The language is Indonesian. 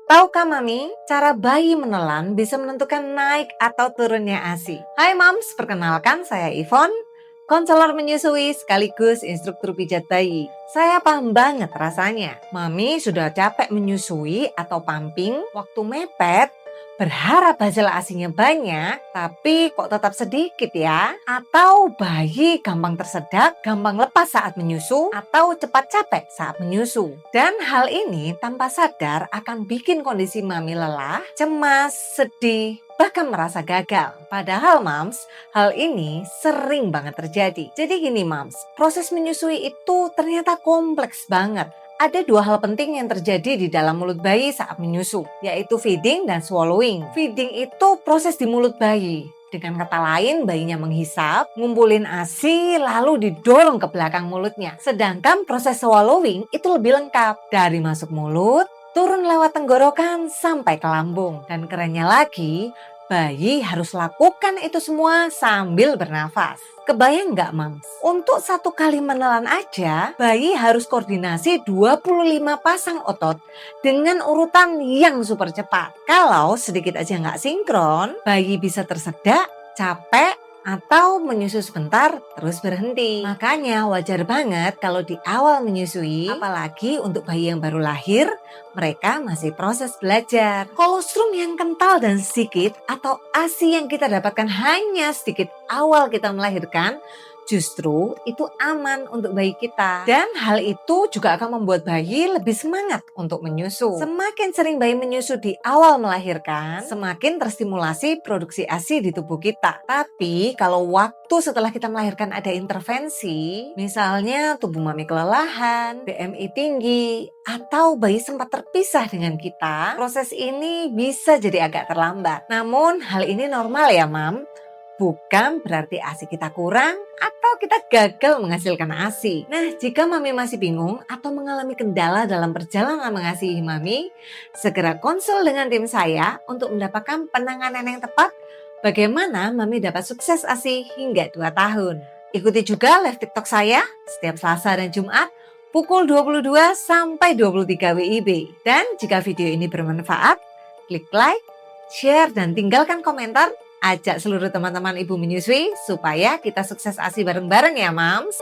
Tahukah Mami, cara bayi menelan bisa menentukan naik atau turunnya ASI? Hai Mams, perkenalkan saya Ivon, konselor menyusui sekaligus instruktur pijat bayi. Saya paham banget rasanya. Mami sudah capek menyusui atau pumping, waktu mepet, berharap hasil ASINya banyak, tapi kok tetap sedikit ya? Atau bayi gampang tersedak, gampang lepas saat menyusu, atau cepat capek saat menyusu. Dan hal ini tanpa sadar akan bikin kondisi mami lelah, cemas, sedih, bahkan merasa gagal. Padahal Mams, hal ini sering banget terjadi. Jadi gini Mams, proses menyusui itu ternyata kompleks banget. Ada dua hal penting yang terjadi di dalam mulut bayi saat menyusu, yaitu feeding dan swallowing. Feeding itu proses di mulut bayi. Dengan kata lain, bayinya menghisap, ngumpulin ASI, lalu didorong ke belakang mulutnya. Sedangkan proses swallowing itu lebih lengkap. Dari masuk mulut, turun lewat tenggorokan sampai ke lambung. Dan kerennya lagi, bayi harus lakukan itu semua sambil bernafas. Kebayang nggak Mams? Untuk satu kali menelan aja, bayi harus koordinasi 25 pasang otot dengan urutan yang super cepat. Kalau sedikit aja nggak sinkron, bayi bisa tersedak, capek, atau menyusu sebentar terus berhenti. Makanya wajar banget kalau di awal menyusui, apalagi untuk bayi yang baru lahir, mereka masih proses belajar. Kolostrum yang kental dan sedikit atau ASI yang kita dapatkan hanya sedikit awal kita melahirkan, justru itu aman untuk bayi kita. Dan hal itu juga akan membuat bayi lebih semangat untuk menyusu. Semakin sering bayi menyusu di awal melahirkan, semakin terstimulasi produksi ASI di tubuh kita. Tapi kalau waktu setelah kita melahirkan ada intervensi, misalnya tubuh mami kelelahan, BMI tinggi, atau bayi sempat terpisah dengan kita, proses ini bisa jadi agak terlambat. Namun hal ini normal ya Mam. Bukan berarti ASI kita kurang atau kita gagal menghasilkan ASI. Nah, jika mami masih bingung atau mengalami kendala dalam perjalanan mengasihi mami, segera konsul dengan tim saya untuk mendapatkan penanganan yang tepat bagaimana mami dapat sukses ASI hingga 2 tahun. Ikuti juga live TikTok saya setiap Selasa dan Jumat pukul 22 sampai 23 WIB. Dan jika video ini bermanfaat, klik like, share, dan tinggalkan komentar. Ajak seluruh teman-teman ibu menyusui supaya kita sukses ASI bareng-bareng ya Mams.